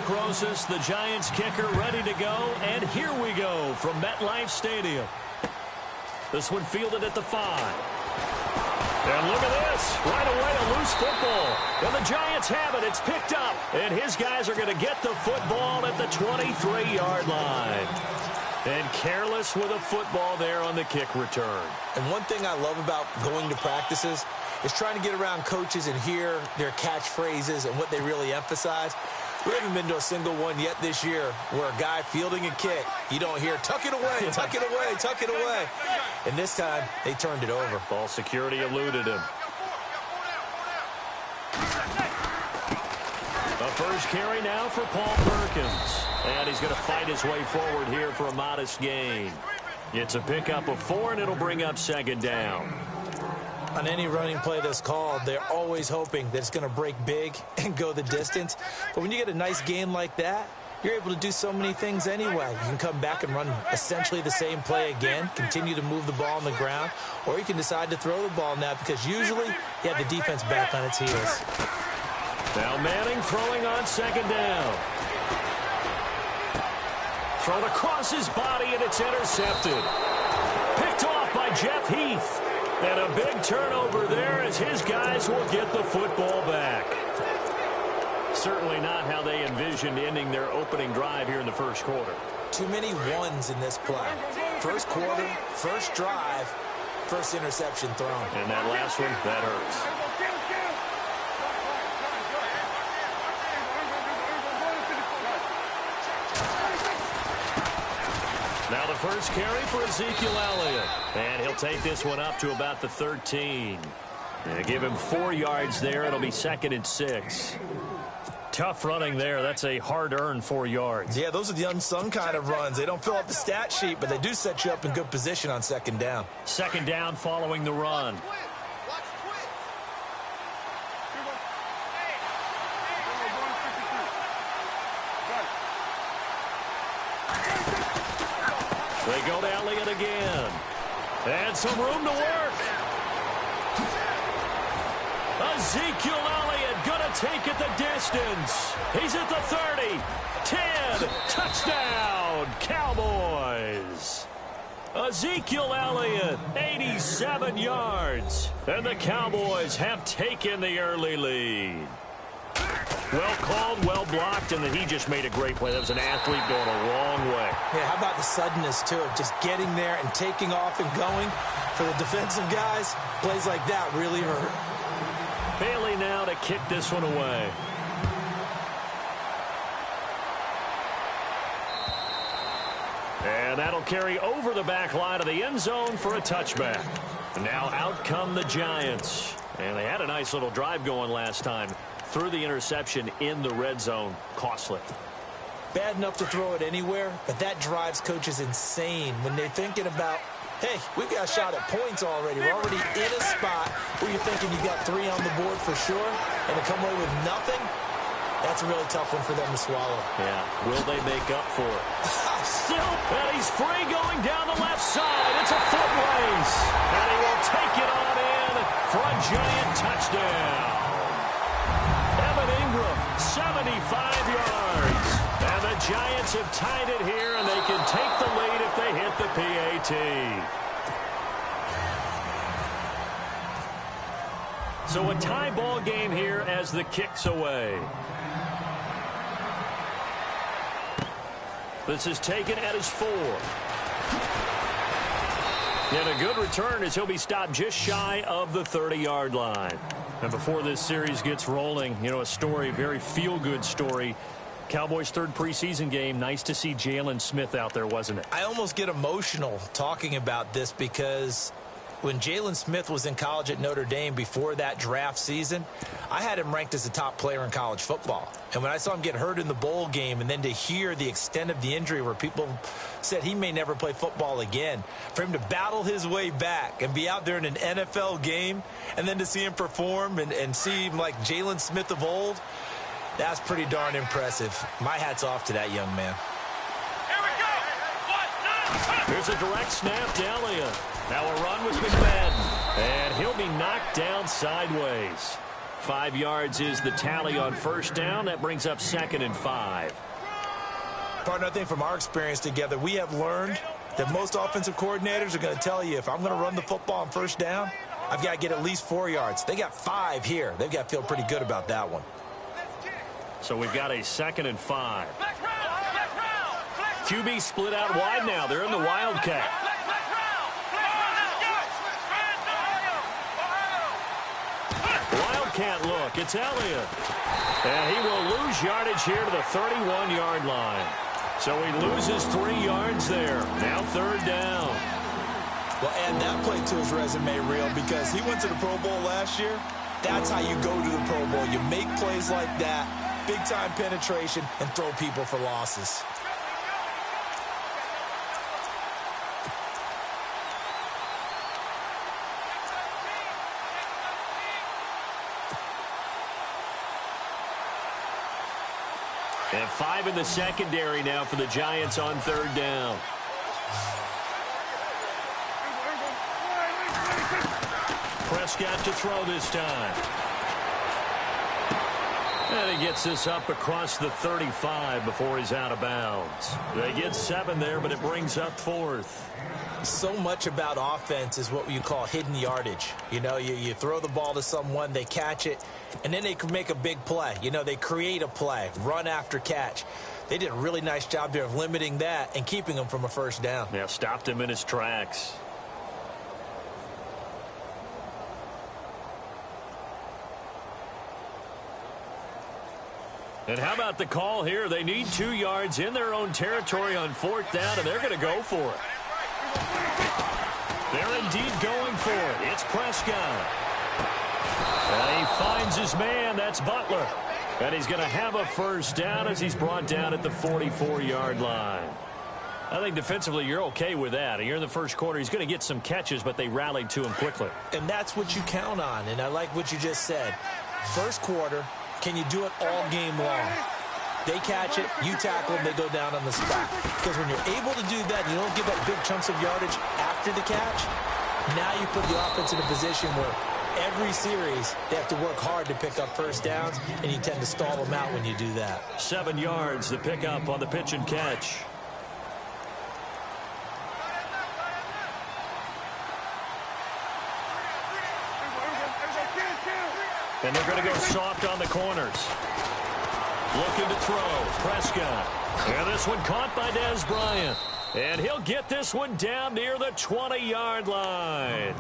Eric Rosas, the Giants kicker, ready to go. And here we go from MetLife Stadium. This one fielded at the 5. And look at this. Right away, a loose football. And the Giants have it. It's picked up. And his guys are going to get the football at the 23-yard line. And careless with a football there on the kick return. And one thing I love about going to practices is trying to get around coaches and hear their catchphrases and what they really emphasize. We haven't been to a single one yet this year where a guy fielding a kick, you don't hear, tuck it away, tuck it away, tuck it away. And this time, they turned it over. Ball security eluded him. The first carry now for Paul Perkins. And he's going to fight his way forward here for a modest gain. It's a pickup of 4, and it'll bring up second down. On any running play that's called, they're always hoping that it's going to break big and go the distance. But when you get a nice gain like that, you're able to do so many things anyway. You can come back and run essentially the same play again, continue to move the ball on the ground, or you can decide to throw the ball now because usually you have the defense back on its heels. Now Manning throwing on second down. Thrown across his body, and it's intercepted. Picked off by Jeff Heath. And a big turnover there as his guys will get the football back. Certainly not how they envisioned ending their opening drive here in the first quarter. Too many ones in this play. First quarter, first drive, first interception thrown. And that last one, that hurts. Now the first carry for Ezekiel Elliott. And he'll take this one up to about the 13. And give him 4 yards there. It'll be 2nd and 6. Tough running there. That's a hard-earned 4 yards. Yeah, those are the unsung kind of runs. They don't fill up the stat sheet, but they do set you up in good position on second down. Second down following the run. They go to Elliott again. And some room to work. Ezekiel Elliott going to take it the distance. He's at the 30. 10. Touchdown, Cowboys. Ezekiel Elliott, 87 yards. And the Cowboys have taken the early lead. Well called, well blocked, and then he just made a great play. That was an athlete going a long way. Yeah, how about the suddenness, too, of just getting there and taking off and going. For the defensive guys, plays like that really hurt. Bailey now to kick this one away. And that'll carry over the back line of the end zone for a touchback. Now out come the Giants. And they had a nice little drive going last time. Threw the interception in the red zone. Costly. Bad enough to throw it anywhere, but that drives coaches insane when they're thinking about, hey, we've got a shot at points already. We're already in a spot where you're thinking you got 3 on the board for sure, and to come away with nothing, that's a really tough one for them to swallow. Yeah, will they make up for it? Still, and he's free going down the left side. It's a foot race, and he will take it on in for a Giant touchdown. 75 yards. And the Giants have tied it here, and they can take the lead if they hit the PAT. So a tie ball game here as the kick's away. This is taken at his 4. And a good return as he'll be stopped just shy of the 30-yard line. And before this series gets rolling, you know, a story, very feel-good story. Cowboys' 3rd preseason game. Nice to see Jalen Smith out there, wasn't it? I almost get emotional talking about this because when Jalen Smith was in college at Notre Dame before that draft season, I had him ranked as the top player in college football. And when I saw him get hurt in the bowl game and then to hear the extent of the injury where people said he may never play football again, for him to battle his way back and be out there in an NFL game and then to see him perform and see him like Jalen Smith of old, that's pretty darn impressive. My hat's off to that young man. Here's a direct snap to Elliott. Now a run with McFadden. And he'll be knocked down sideways. 5 yards is the tally on first down. That brings up 2nd and 5. Partner, I think from our experience together, we have learned that most offensive coordinators are going to tell you, if I'm going to run the football on first down, I've got to get at least 4 yards. They got 5 here. They've got to feel pretty good about that one. So we've got a 2nd and 5. QB split out wide now. They're in the Wildcat. Wildcat look. It's Elliott. And he will lose yardage here to the 31-yard line. So he loses 3 yards there. Now 3rd down. Well, add that play to his resume, Real, because he went to the Pro Bowl last year. That's how you go to the Pro Bowl. You make plays like that, big-time penetration, and throw people for losses. And 5 in the secondary now for the Giants on 3rd down. Prescott to throw this time. And he gets this up across the 35 before he's out of bounds. They get 7 there, but it brings up 4th. So much about offense is what you call hidden yardage. You know, you throw the ball to someone, they catch it, and then they can make a big play. You know, they create a play, run after catch. They did a really nice job there of limiting that and keeping him from a first down. Yeah, stopped him in his tracks. And how about the call here? They need 2 yards in their own territory on 4th down, and they're going to go for it. They're indeed going for it. It's Prescott. And he finds his man. That's Butler. And he's going to have a first down as he's brought down at the 44-yard line. I think defensively you're okay with that. Here in the first quarter, he's going to get some catches, but they rallied to him quickly. And that's what you count on, and I like what you just said. First quarter, can you do it all game long? They catch it, you tackle them, they go down on the spot. Because when you're able to do that, you don't give up big chunks of yardage after the catch, now you put the offense in a position where every series they have to work hard to pick up first downs, and you tend to stall them out when you do that. 7 yards, the pickup on the pitch and catch. And they're going to go soft on the corners. Looking to throw. Prescott. And this one caught by Dez Bryant. And he'll get this one down near the 20-yard line.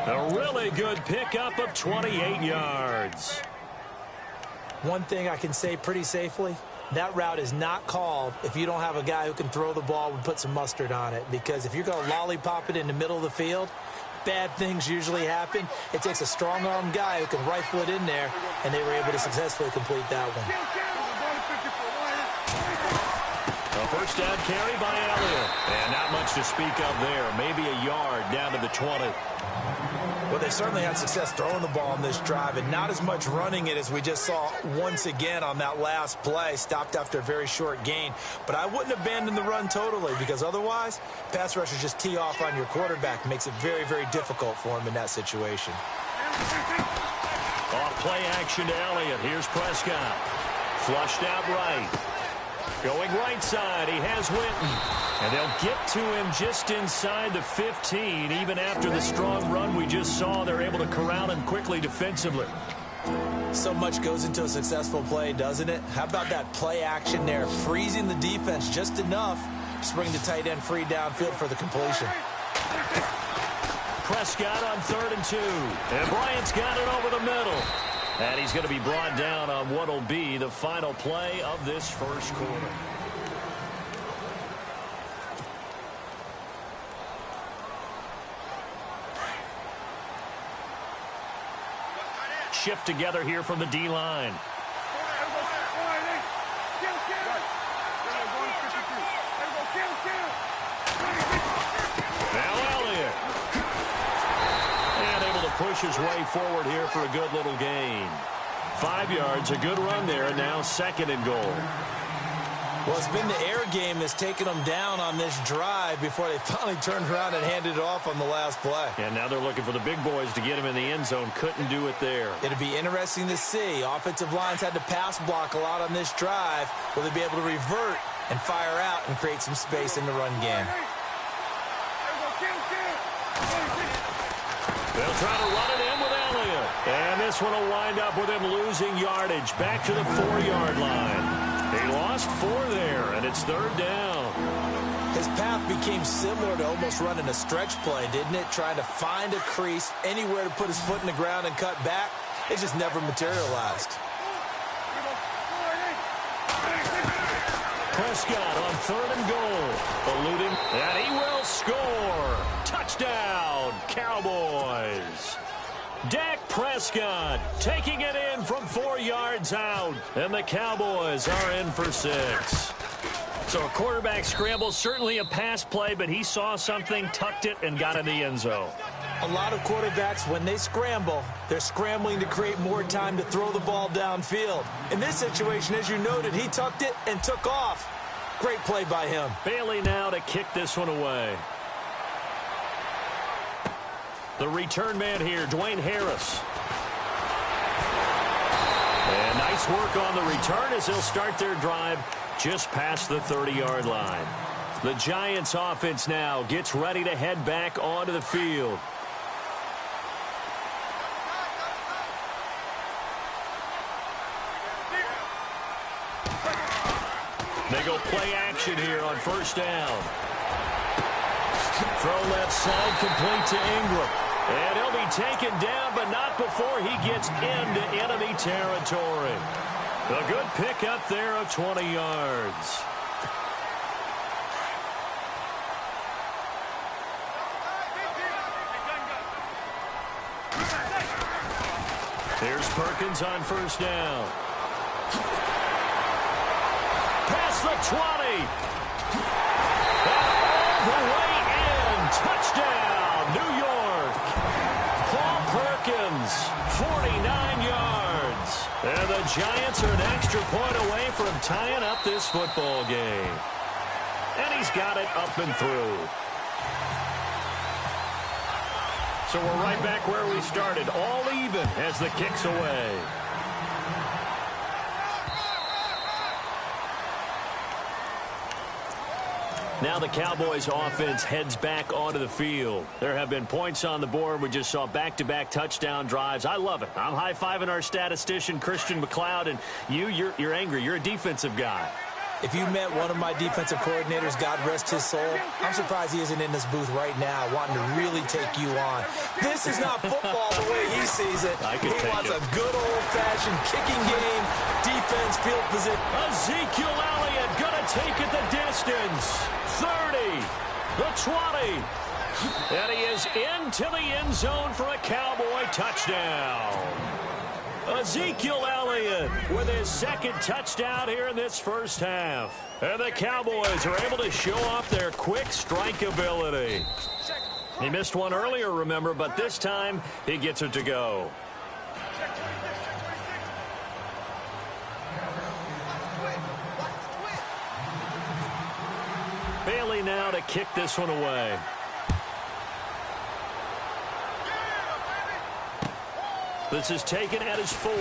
A really good pickup of 28 yards. One thing I can say pretty safely, that route is not called if you don't have a guy who can throw the ball and put some mustard on it. Because if you're going to lollipop it in the middle of the field, bad things usually happen. It takes a strong-arm guy who can rifle it in there, and they were able to successfully complete that one. A first down carry by Elliott. And not much to speak of there. Maybe a yard down to the 20. Well, they certainly had success throwing the ball on this drive, and not as much running it as we just saw once again on that last play. Stopped after a very short gain. But I wouldn't abandon the run totally, because otherwise, pass rushers just tee off on your quarterback. Makes it very, very difficult for him in that situation. Off play action to Elliott. Here's Prescott. Flushed out right. Going right side, he has Witten. And they'll get to him just inside the 15. Even after the strong run we just saw, they're able to corral him quickly defensively. So much goes into a successful play, doesn't it? How about that play action there? Freezing the defense just enough to bring the tight end free downfield for the completion. Prescott on 3rd and 2. And Bryant's got it over the middle. And he's going to be brought down on what will be the final play of this first quarter. Shift together here from the D-line. Now Elliott. And able to push his way forward here for a good little gain. 5 yards, a good run there, and now 2nd and goal. Well, it's been the air game that's taken them down on this drive before they finally turned around and handed it off on the last play. And now they're looking for the big boys to get him in the end zone. Couldn't do it there. It'll be interesting to see. Offensive lines had to pass block a lot on this drive. Will they be able to revert and fire out and create some space in the run game? They'll try to run it in with Elliott. And this one will wind up with him losing yardage back to the 4-yard line. He lost 4 there, and it's 3rd down. His path became similar to almost running a stretch play, didn't it? Trying to find a crease, anywhere to put his foot in the ground and cut back. It just never materialized. Prescott on 3rd and goal. Eluding, and he will score. Touchdown, Cowboys. Dak Prescott taking it in from 4 yards out. And the Cowboys are in for 6. So a quarterback scramble, certainly a pass play, but he saw something, tucked it, and got in the end zone. A lot of quarterbacks, when they scramble, they're scrambling to create more time to throw the ball downfield. In this situation, as you noted, he tucked it and took off. Great play by him. Bailey now to kick this one away. The return man here, Dwayne Harris. And nice work on the return as they'll start their drive just past the 30-yard line. The Giants offense now gets ready to head back onto the field. They go play action here on 1st down. Throw left side, complete to Ingram. And he'll be taken down, but not before he gets into enemy territory. A good pickup there of 20 yards. Here's Perkins on 1st down. Past the 20. And all the way in. Touchdown, New York. Paul Perkins, 49 yards. And the Giants are an extra point away from tying up this football game. And he's got it up and through. So we're right back where we started, all even as the kick's away. Now the Cowboys offense heads back onto the field. There have been points on the board. We just saw back-to-back touchdown drives. I love it. I'm high-fiving our statistician, Christian McLeod, and you're angry. You're a defensive guy. If you met one of my defensive coordinators, God rest his soul, I'm surprised he isn't in this booth right now wanting to really take you on. This is not football the way he sees it. He wants a good old-fashioned kicking game, defense, field position. Ezekiel Elliott going to take it the distance. 30, the 20. And he is into the end zone for a Cowboy touchdown. Ezekiel Elliott with his 2nd touchdown here in this first half. And the Cowboys are able to show off their quick strike ability. He missed one earlier, remember, but this time he gets it to go. Bailey now to kick this one away. This is taken at his 4. And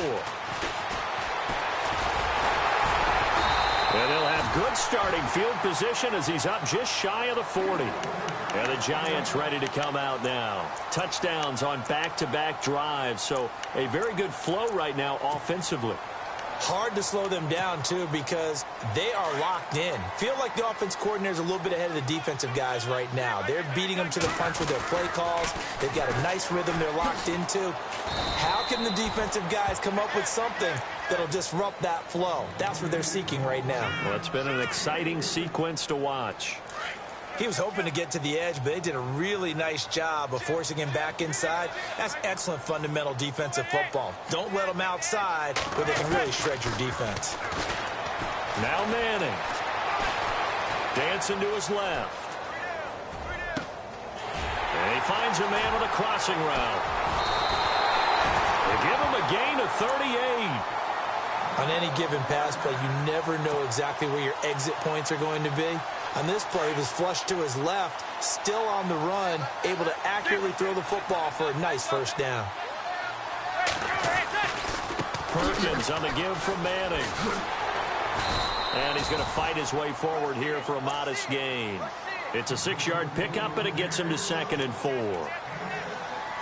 he'll have good starting field position as he's up just shy of the 40. And the Giants ready to come out now. Touchdowns on back-to-back drives, so a very good flow right now offensively. Hard to slow them down, too, because they are locked in. Feel like the offense coordinator's a little bit ahead of the defensive guys right now. They're beating them to the punch with their play calls. They've got a nice rhythm they're locked into. How can the defensive guys come up with something that'll disrupt that flow? That's what they're seeking right now. Well, it's been an exciting sequence to watch. He was hoping to get to the edge, but they did a really nice job of forcing him back inside. That's excellent fundamental defensive football. Don't let them outside where they can really shred your defense. Now Manning. Dancing to his left. And he finds a man with a crossing route. They give him a gain of 38. On any given pass play, you never know exactly where your exit points are going to be. On this play, he was flushed to his left, still on the run, able to accurately throw the football for a nice first down. Perkins on the give from Manning. And he's going to fight his way forward here for a modest gain. It's a 6-yard pickup, and it gets him to 2nd and 4.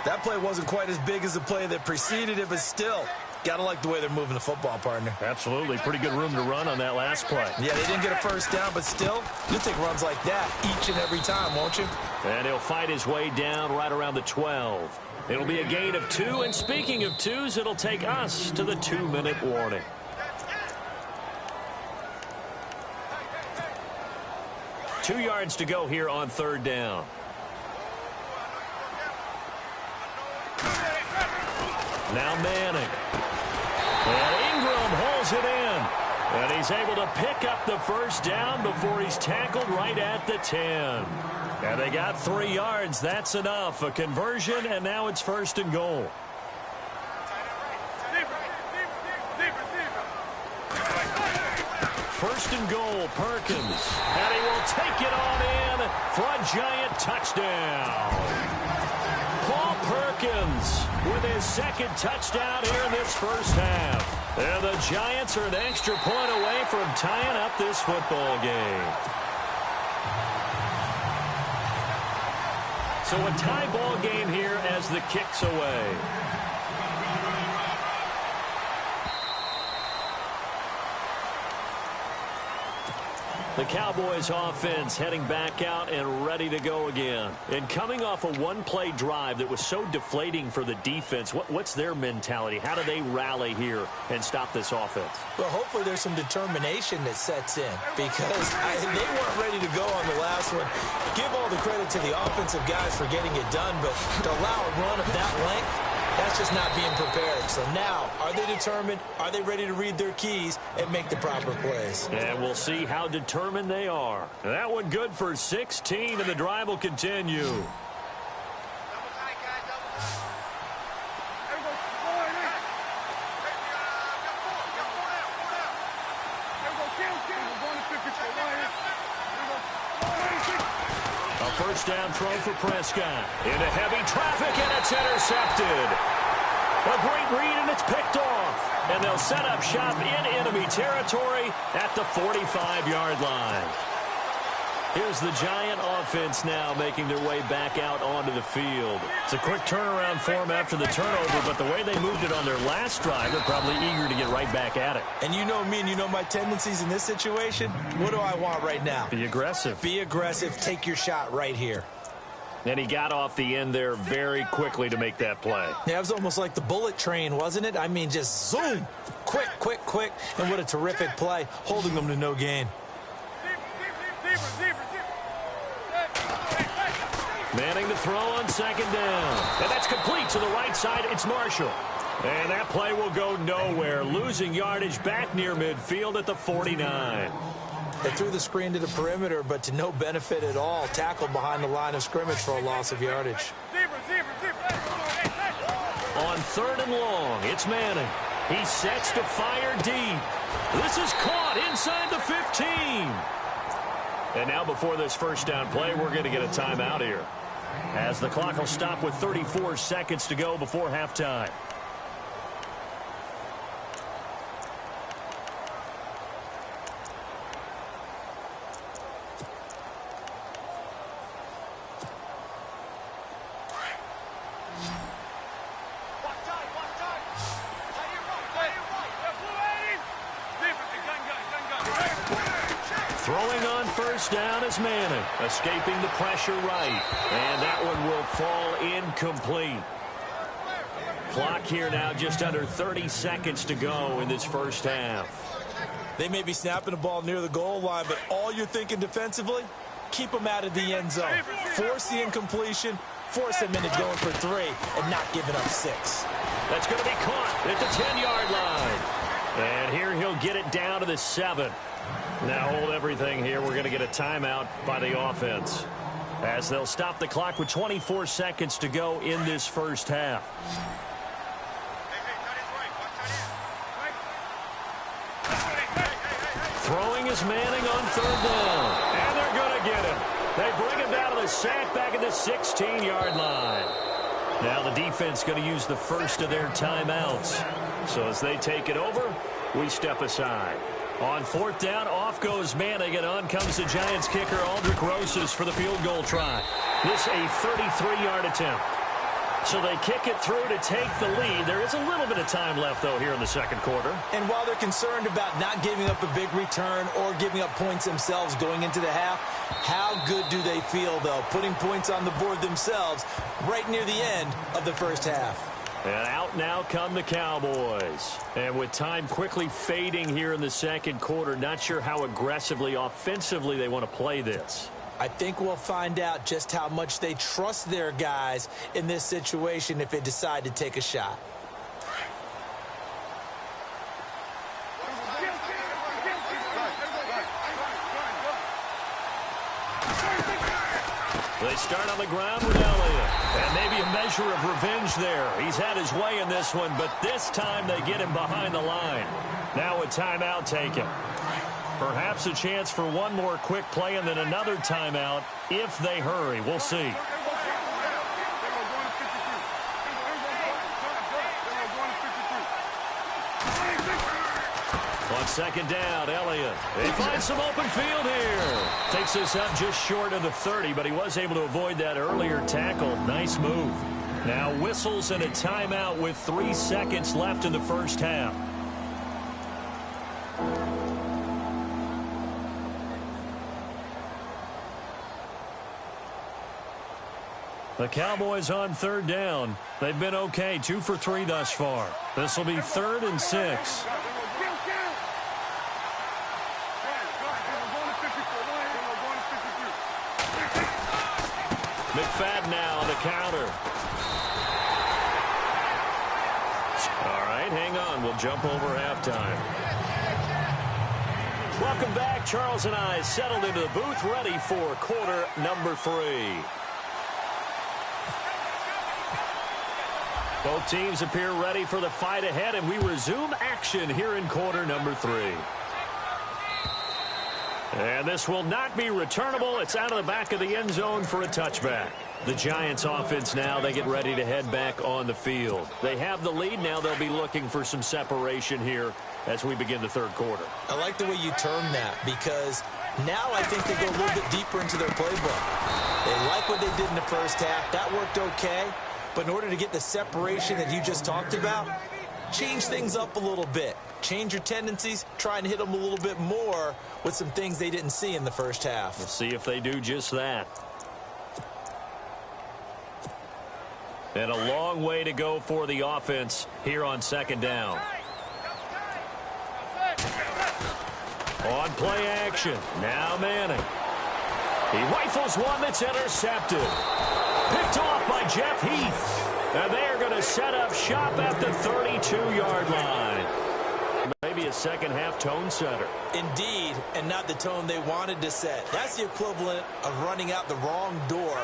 That play wasn't quite as big as the play that preceded it, but still, got to like the way they're moving the football, partner. Absolutely. Pretty good room to run on that last play. Yeah, they didn't get a first down, but still, you'll take runs like that each and every time, won't you? And he'll fight his way down right around the 12. It'll be a gain of 2, and speaking of 2s, it'll take us to the 2-minute warning. Two yards to go here on 3rd down. Now Manning. And Ingram holds it in. And he's able to pick up the first down before he's tackled right at the 10. And they got 3 yards. That's enough. A conversion, and now it's 1st and goal. First and goal, Perkins. And he will take it on in for a giant touchdown. Paul Perkins with his 2nd touchdown here in this first half. And the Giants are an extra point away from tying up this football game. So a tie ball game here as the kick's away. The Cowboys offense heading back out and ready to go again. And coming off a one-play drive that was so deflating for the defense, what's their mentality? How do they rally here and stop this offense? Well, hopefully there's some determination that sets in because they weren't ready to go on the last one. Give all the credit to the offensive guys for getting it done, but to allow a run of that length, that's just not being prepared. So now, are they determined? Are they ready to read their keys and make the proper plays? And we'll see how determined they are. That one good for 16, and the drive will continue. First down throw for Prescott. Into heavy traffic, and it's intercepted. A great read, and it's picked off. And they'll set up shop in enemy territory at the 45-yard line. Here's the Giant offense now making their way back out onto the field. It's a quick turnaround for them after the turnover, but the way they moved it on their last drive, they're probably eager to get right back at it. And you know me, and you know my tendencies in this situation. What do I want right now? Be aggressive. Be aggressive. Take your shot right here. And he got off the end there very quickly to make that play. Yeah, it was almost like the bullet train, wasn't it? I mean, just zoom. Quick, quick, quick. And what a terrific play, holding them to no gain. Manning to throw on 2nd down. And that's complete to the right side. It's Marshall. And that play will go nowhere. Losing yardage back near midfield at the 49. They threw the screen to the perimeter, but to no benefit at all. Tackled behind the line of scrimmage for a loss of yardage. On 3rd and long, it's Manning. He sets to fire deep. This is caught inside the 15. And now before this first down play, we're going to get a timeout here, as the clock will stop with 34 seconds to go before halftime. Throwing on first down is Manning, escaping the pressure right. And that one will fall incomplete. Clock here now just under 30 seconds to go in this first half. They may be snapping the ball near the goal line, but all you're thinking defensively, keep them out of the end zone. Force the incompletion, force them into going for 3, and not giving up 6. That's going to be caught at the 10-yard line. And here he'll get it down to the 7. Now hold everything here. We're going to get a timeout by the offense, as they'll stop the clock with 24 seconds to go in this first half. is Manning on third down. And they're going to get him. They bring him down to the sack back at the 16-yard line. Now the defense going to use the first of their timeouts. So as they take it over, we step aside. On fourth down, off goes Manning, and on comes the Giants kicker, Aldrich Rosas, for the field goal try. This a 33-yard attempt. So they kick it through to take the lead. There is a little bit of time left, though, here in the second quarter. And while they're concerned about not giving up a big return or giving up points themselves going into the half, how good do they feel, though, putting points on the board themselves right near the end of the first half? And out now come the Cowboys. And with time quickly fading here in the second quarter, not sure how aggressively, offensively they want to play this. I think we'll find out just how much they trust their guys in this situation if they decide to take a shot. They start on the ground with Elliott. And maybe a measure of revenge there. He's had his way in this one, but this time they get him behind the line. Now a timeout taken. Perhaps a chance for one more quick play and then another timeout if they hurry. We'll see. On second down, Elliott. He finds some open field here. Takes this up just short of the 30, but he was able to avoid that earlier tackle. Nice move. Now whistles and a timeout with 3 seconds left in the first half. The Cowboys on third down. They've been okay, 2 for 3 thus far. This will be 3rd and 6. McFadden now on the counter. All right, hang on. We'll jump over halftime. Welcome back. Charles and I settled into the booth, ready for quarter number 3. Both teams appear ready for the fight ahead, and we resume action here in quarter number 3. And this will not be returnable. It's out of the back of the end zone for a touchback. The Giants offense now, they get ready to head back on the field. They have the lead. Now they'll be looking for some separation here as we begin the third quarter. I like the way you term that, because now I think they go a little bit deeper into their playbook. They like what they did in the first half. That worked okay. But in order to get the separation that you just talked about, change things up a little bit. Change your tendencies, try and hit them a little bit more with some things they didn't see in the first half. We'll see if they do just that. And a long way to go for the offense here on second down. On play action, now Manning. He rifles one that's intercepted. Picked off by Jeff Heath. And they are going to set up shop at the 32-yard line. Maybe a second-half tone setter. Indeed, and not the tone they wanted to set. That's the equivalent of running out the wrong door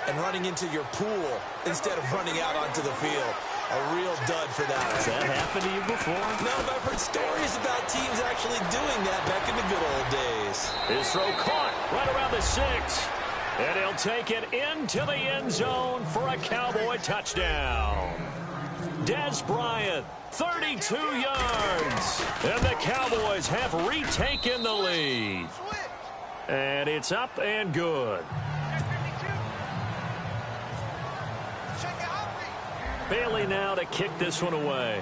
and running into your pool instead of running out onto the field. A real dud for that. Has that happened to you before? No, but I've heard stories about teams actually doing that back in the good old days. His throw caught right around the 6. And he'll take it into the end zone for a Cowboy touchdown. Des Bryant, 32 yards. And the Cowboys have retaken the lead. And it's up and good. Bailey now to kick this one away.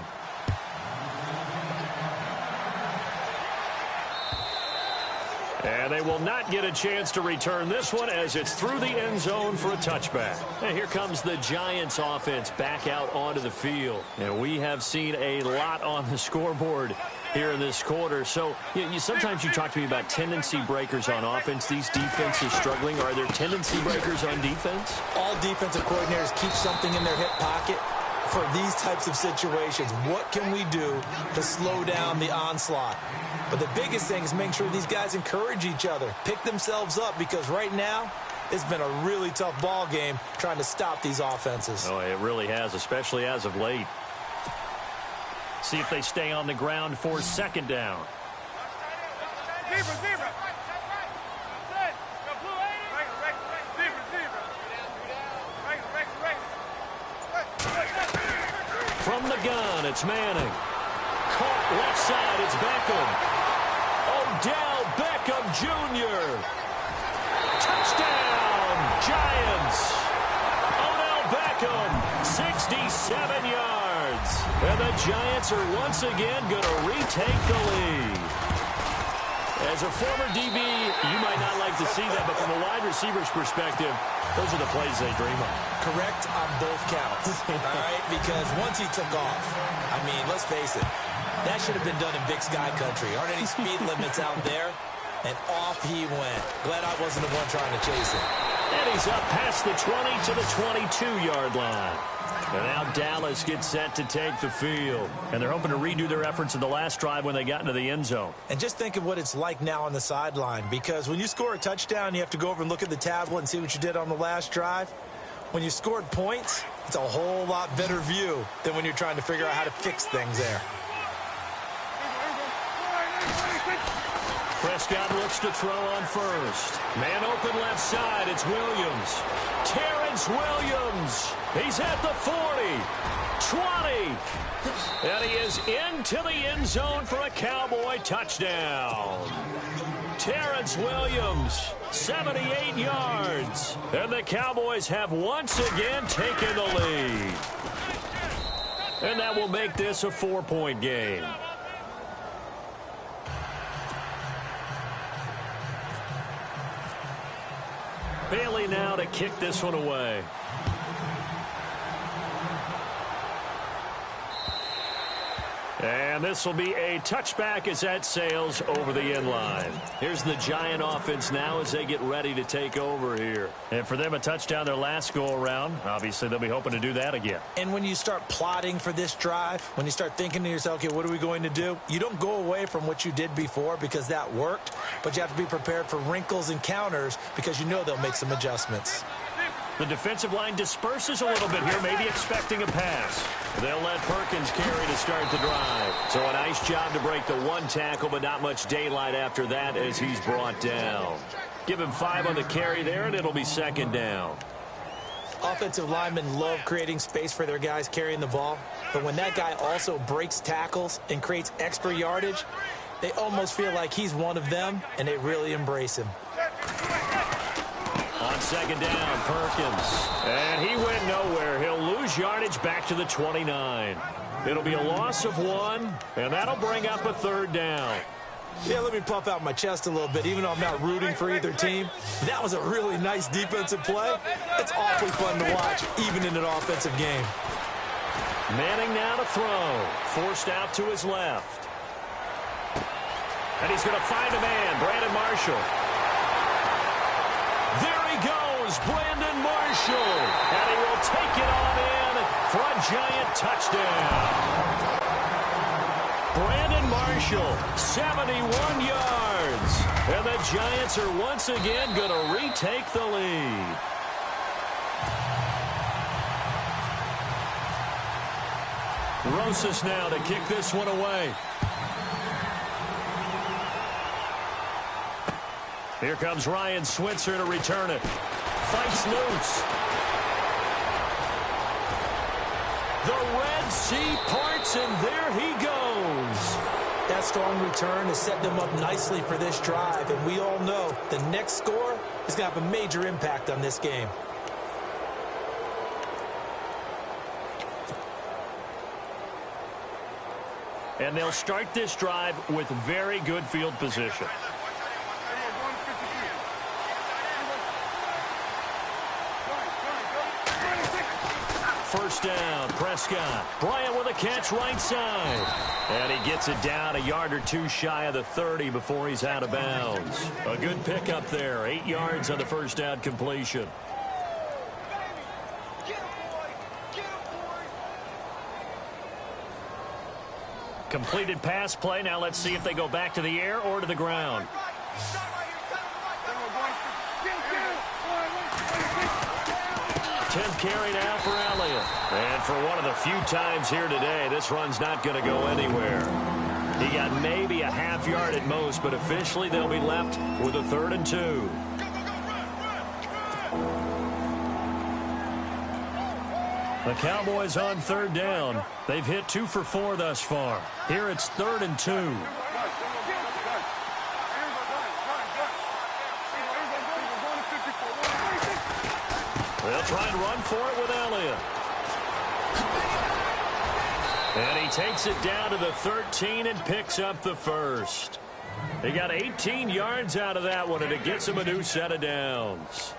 And they will not get a chance to return this one as it's through the end zone for a touchback. And here comes the Giants offense back out onto the field. And we have seen a lot on the scoreboard here in this quarter. So sometimes you talk to me about tendency breakers on offense. These defenses struggling. Are there tendency breakers on defense? All defensive coordinators keep something in their hip pocket for these types of situations. What can we do to slow down the onslaught? But the biggest thing is make sure these guys encourage each other, pick themselves up, because right now it's been a really tough ball game trying to stop these offenses. Oh, it really has, especially as of late. See if they stay on the ground for second down. From the gun, it's Manning. Caught left side, it's Beckham. Odell Beckham Jr. Touchdown, Giants. Odell Beckham, 67 yards. And the Giants are once again going to retake the lead. As a former DB, you might not like to see that, but from a wide receiver's perspective, those are the plays they dream of. Correct on both counts, all right? Because once he took off, I mean, let's face it, that should have been done in Big Sky country. Aren't any speed limits out there? And off he went. Glad I wasn't the one trying to chase him. And he's up past the 20 to the 22-yard line. And now Dallas gets set to take the field. And they're hoping to redo their efforts in the last drive when they got into the end zone. And just think of what it's like now on the sideline. Because when you score a touchdown, you have to go over and look at the tablet and see what you did on the last drive. When you scored points, it's a whole lot better view than when you're trying to figure out how to fix things there. Prescott looks to throw on first. Man open left side, it's Williams. Terrence Williams. He's at the 40, 20. And he is into the end zone for a Cowboy touchdown. Terrence Williams, 78 yards. And the Cowboys have once again taken the lead. And that will make this a 4-point game. Bailey now to kick this one away. And this will be a touchback as that sails over the end line. Here's the Giant offense now as they get ready to take over here. And for them, a touchdown their last go-around. Obviously, they'll be hoping to do that again. And when you start plotting for this drive, when you start thinking to yourself, okay, what are we going to do? You don't go away from what you did before because that worked, but you have to be prepared for wrinkles and counters because you know they'll make some adjustments. The defensive line disperses a little bit here, maybe expecting a pass. They'll let Perkins carry to start the drive. So a nice job to break the one tackle, but not much daylight after that as he's brought down. Give him 5 on the carry there, and it'll be second down. Offensive linemen love creating space for their guys carrying the ball, but when that guy also breaks tackles and creates extra yardage, they almost feel like he's one of them, and they really embrace him. On second down, Perkins. And he went nowhere. He'll lose yardage back to the 29. It'll be a loss of 1, and that'll bring up a third down. Yeah, let me puff out my chest a little bit, even though I'm not rooting for either team. That was a really nice defensive play. It's awfully fun to watch, even in an offensive game. Manning now to throw. Forced out to his left. And he's going to find a man, Brandon Marshall. There he goes, Brandon Marshall. And he will take it on in for a Giant touchdown. Brandon Marshall, 71 yards. And the Giants are once again going to retake the lead. Rosas now to kick this one away. Here comes Ryan Switzer to return it. Fights loose. The Red Sea parts, and there he goes. That strong return has set them up nicely for this drive, and we all know the next score is going to have a major impact on this game. And they'll start this drive with very good field position. First down, Prescott. Bryant with a catch right side. And he gets it down a yard or two shy of the 30 before he's out of bounds. A good pickup there. 8 yards on the first down completion. Completed pass play. Now let's see if they go back to the air or to the ground. 10th carry now for Elliott. And for one of the few times here today, this run's not going to go anywhere. He got maybe a half yard at most, but officially they'll be left with a 3rd and 2. The Cowboys on 3rd down. They've hit 2 for 4 thus far. Here it's 3rd and 2. They'll try and run for it with Elliott. And he takes it down to the 13 and picks up the 1st. He got 18 yards out of that one, and it gets him a new set of downs.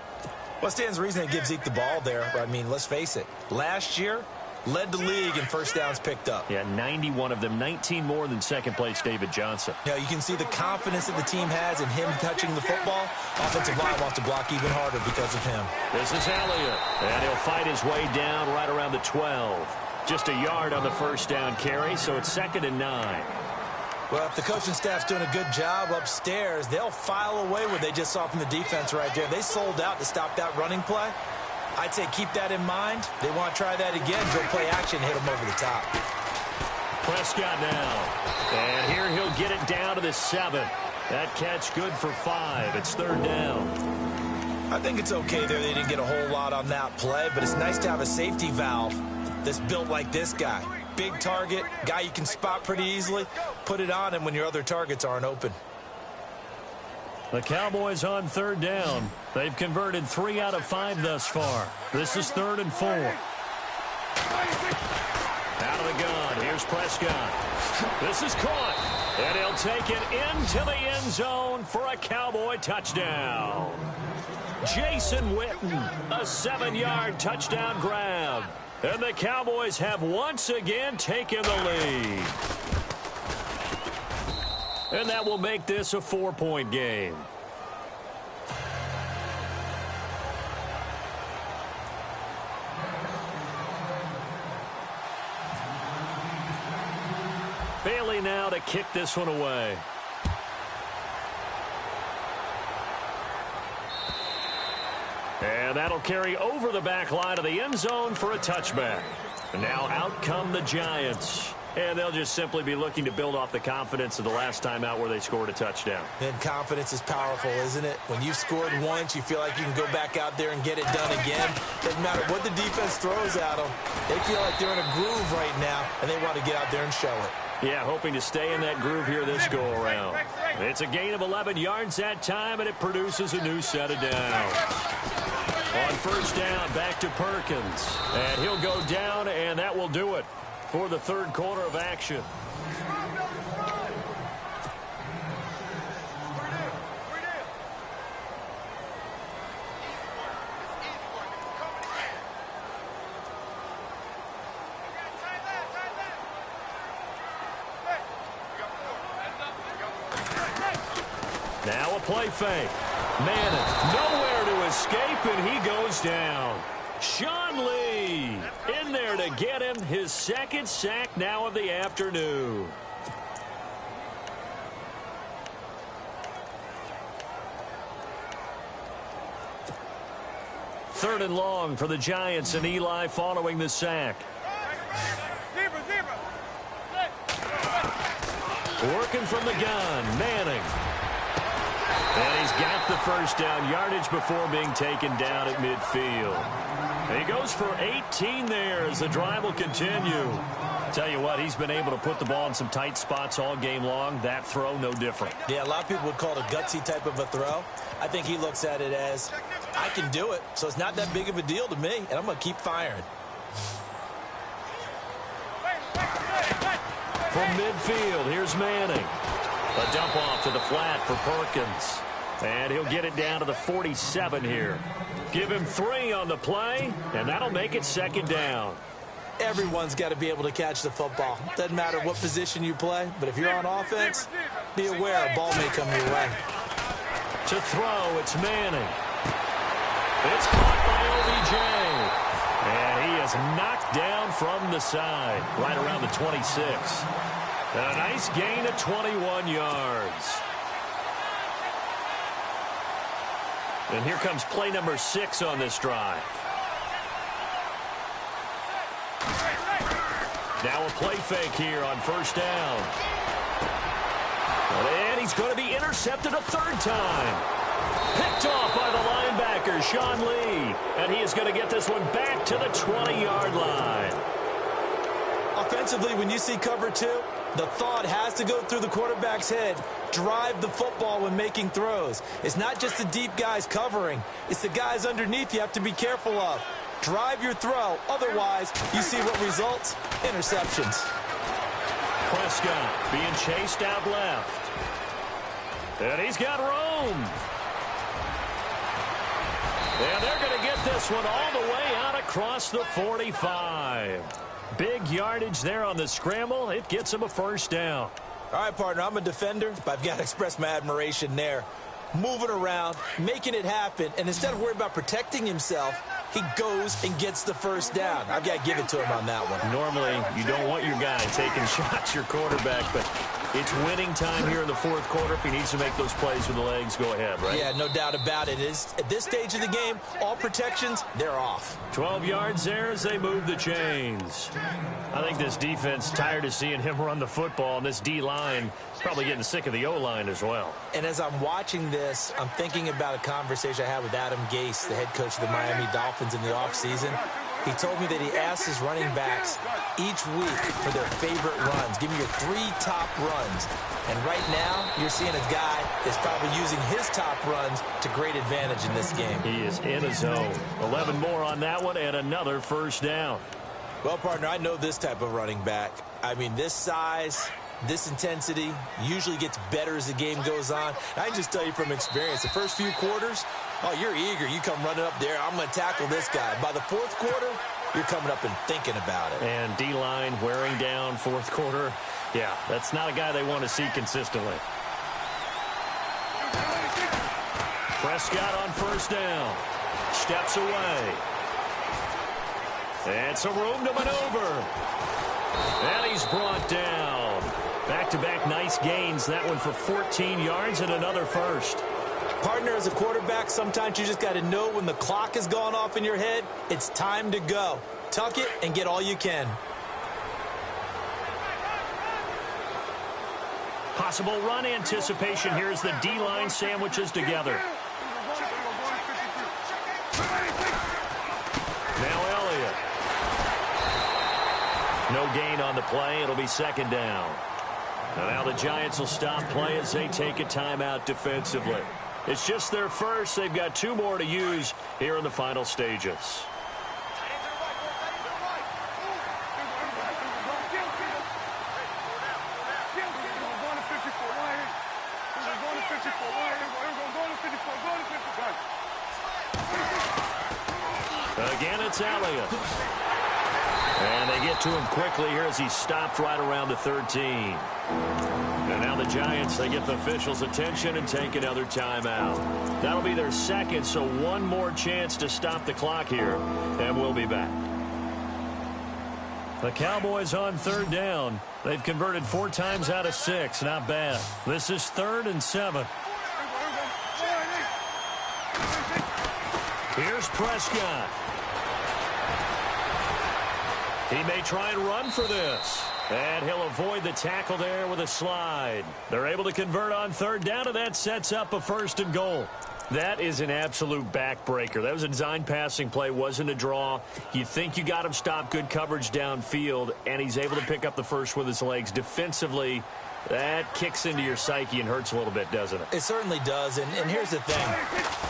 What stands to reason they give Zeke the ball there? I mean, let's face it. Last year, led the league in first downs picked up. Yeah, 91 of them, 19 more than second-place David Johnson. Yeah, you can see the confidence that the team has in him touching the football. Offensive line wants to block even harder because of him. This is Elliott, and he'll fight his way down right around the 12. Just a yard on the first down carry, so it's 2nd and 9. Well, if the coaching staff's doing a good job upstairs, they'll file away what they just saw from the defense right there. They sold out to stop that running play. I'd say keep that in mind. They want to try that again. Go play action, hit them over the top. Prescott now. And here he'll get it down to the 7. That catch good for 5. It's 3rd down. I think it's okay there. They didn't get a whole lot on that play, but it's nice to have a safety valve that's built like this guy. Big target, guy you can spot pretty easily. Put it on him when your other targets aren't open. The Cowboys on 3rd down. They've converted 3 out of 5 thus far. This is 3rd and 4. Out of the gun. Here's Prescott. This is caught. And he'll take it into the end zone for a Cowboy touchdown. Jason Witten, a 7-yard touchdown grab. And the Cowboys have once again taken the lead. And that will make this a 4-point game. Bailey now to kick this one away. And that'll carry over the back line of the end zone for a touchback. And now out come the Giants. And they'll just simply be looking to build off the confidence of the last time out where they scored a touchdown. And confidence is powerful, isn't it? When you've scored once, you feel like you can go back out there and get it done again. Doesn't matter what the defense throws at them. They feel like they're in a groove right now, and they want to get out there and show it. Yeah, hoping to stay in that groove here this go-around. It's a gain of 11 yards that time, and it produces a new set of downs. On first down, back to Perkins. And he'll go down, and that will do it for the 3rd quarter of action. Now a play fake. Manning nowhere to escape, and he goes down. Sean Lee in there to get him his 2nd sack now of the afternoon. Third and long for the Giants, and Eli following the sack. Working from the gun, Manning. And he's got the first down yardage before being taken down at midfield. And he goes for 18 there as the drive will continue. Tell you what, he's been able to put the ball in some tight spots all game long. That throw, no different. Yeah, a lot of people would call it a gutsy type of a throw. I think he looks at it as, I can do it, so it's not that big of a deal to me, and I'm going to keep firing. From midfield, here's Manning. A dump off to the flat for Perkins. And he'll get it down to the 47 here. Give him 3 on the play, and that'll make it 2nd down. Everyone's got to be able to catch the football. Doesn't matter what position you play, but if you're on offense, be aware a ball may come your way. To throw, it's Manning. It's caught by OBJ. And he is knocked down from the side, right around the 26. A nice gain of 21 yards. And here comes play number 6 on this drive. Now a play fake here on first down. And he's going to be intercepted a third time. Picked off by the linebacker, Sean Lee. And he is going to get this one back to the 20-yard line. Offensively, when you see cover two, the thought has to go through the quarterback's head. Drive the football when making throws. It's not just the deep guys covering. It's the guys underneath you have to be careful of. Drive your throw. Otherwise, you see what results? Interceptions. Prescott being chased out left. And he's got room. And they're going to get this one all the way out across the 45. Big yardage there on the scramble. It gets him a first down. All right, partner, I'm a defender, but I've got to express my admiration there. Moving around, making it happen, and instead of worrying about protecting himself, he goes and gets the first down. I've got to give it to him on that one. Normally, you don't want your guy taking shots, your quarterback, but it's winning time here in the fourth quarter. If he needs to make those plays with the legs, go ahead, right? Yeah, no doubt about it. At this stage of the game, all protections, they're off. 12 yards there as they move the chains. I think this defense tired of seeing him run the football, and this D-line probably getting sick of the O-line as well. And as I'm watching this, I'm thinking about a conversation I had with Adam Gase, the head coach of the Miami Dolphins in the offseason. He told me that he asked his running backs each week for their favorite runs. Give me your 3 top runs. And right now, you're seeing a guy that's probably using his top runs to great advantage in this game. He is in a zone. 11 more on that one and another first down. Well, partner, I know this type of running back. I mean, this size, this intensity usually gets better as the game goes on. I can just tell you from experience, the first few quarters, oh, you're eager. You come running up there, I'm going to tackle this guy. By the fourth quarter, you're coming up and thinking about it. And D-line wearing down fourth quarter. Yeah, that's not a guy they want to see consistently. Prescott on first down. Steps away. And some room to maneuver. And he's brought down. Back-to-back nice gains. That one for 14 yards and another first. Partner, as a quarterback, sometimes you just got to know when the clock has gone off in your head, it's time to go. Tuck it and get all you can. Possible run anticipation here as the D-line sandwiches together. Now Elliott. No gain on the play. It'll be second down. Now the Giants will stop play as they take a timeout defensively. It's just their first. They've got 2 more to use here in the final stages. Again, it's Elliott. And they get to him quickly here as he stopped right around the 13. And now the Giants, they get the officials' attention and take another timeout. That'll be their second, so one more chance to stop the clock here, and we'll be back. The Cowboys on third down. They've converted 4 times out of 6. Not bad. This is 3rd and 7. Here's Prescott. He may try and run for this. And he'll avoid the tackle there with a slide. They're able to convert on third down, and that sets up a 1st and goal. That is an absolute backbreaker. That was a design passing play, wasn't a draw. You think you got him stopped, good coverage downfield, and he's able to pick up the first with his legs. Defensively, that kicks into your psyche and hurts a little bit, doesn't it? It certainly does, and here's the thing.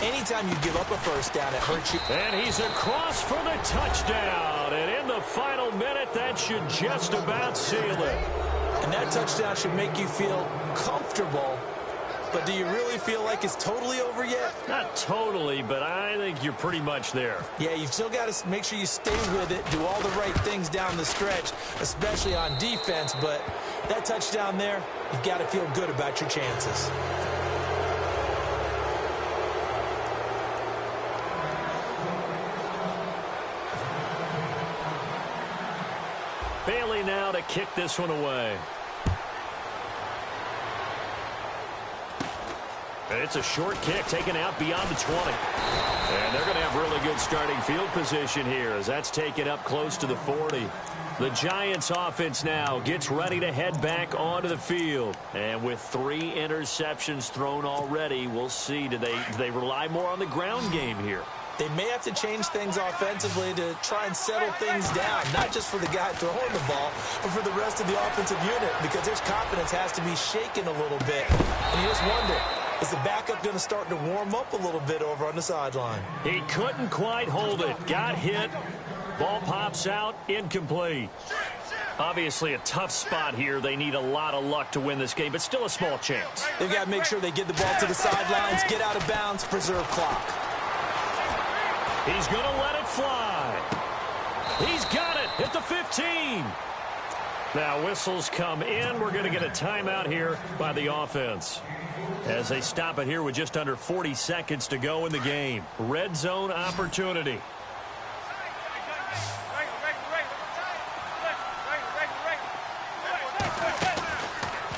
Anytime you give up a first down, it hurts you. And he's across for the touchdown. And in the final minute, that should just about seal it. And that touchdown should make you feel comfortable. But do you really feel like it's totally over yet? Not totally, but I think you're pretty much there. Yeah, you've still got to make sure you stay with it, do all the right things down the stretch, especially on defense. But that touchdown there, you've got to feel good about your chances. Bailey now to kick this one away. And it's a short kick taken out beyond the 20. And they're going to have really good starting field position here as that's taken up close to the 40. The Giants offense now gets ready to head back onto the field. And with 3 interceptions thrown already, we'll see. Do they rely more on the ground game here? They may have to change things offensively to try and settle things down, not just for the guy throwing the ball, but for the rest of the offensive unit, because his confidence has to be shaken a little bit. And you just wonder, is the backup going to start to warm up a little bit over on the sideline? He couldn't quite hold it. Got hit. Ball pops out. Incomplete. Obviously a tough spot here. They need a lot of luck to win this game, but still a small chance. They've got to make sure they get the ball to the sidelines, get out of bounds, preserve clock. He's going to let it fly. He's got it at the 15. Now whistles come in. We're going to get a timeout here by the offense as they stop it here with just under 40 seconds to go in the game. Red zone opportunity.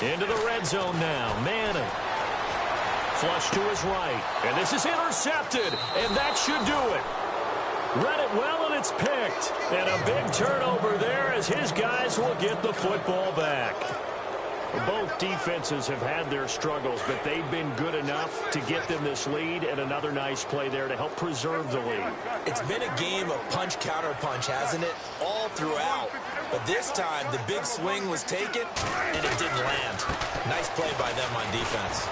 Into the red zone now. Manning. Flush to his right. And this is intercepted. And that should do it. Read it well, and it's picked. And a big turnover there as his guys will get the football back. Both defenses have had their struggles, but they've been good enough to get them this lead, and another nice play there to help preserve the lead. It's been a game of punch-counter-punch, hasn't it? All throughout. But this time, the big swing was taken, and it didn't land. Nice play by them on defense.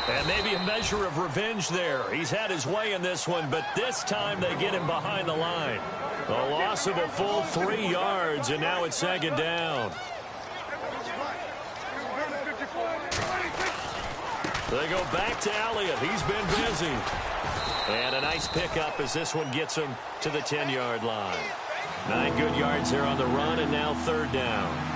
And maybe a measure of revenge there. He's had his way in this one, but this time they get him behind the line. A loss of a full 3 yards, and now it's 2nd down. They go back to Elliott. He's been busy. And a nice pickup as this one gets him to the 10-yard line. 9 good yards there on the run, and now 3rd down.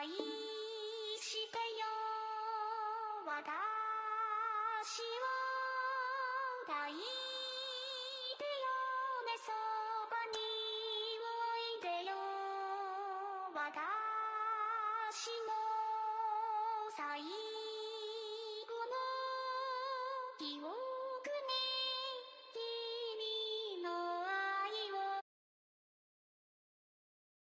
愛してよ私を抱いてよねそばにおいでよ私の最後の記憶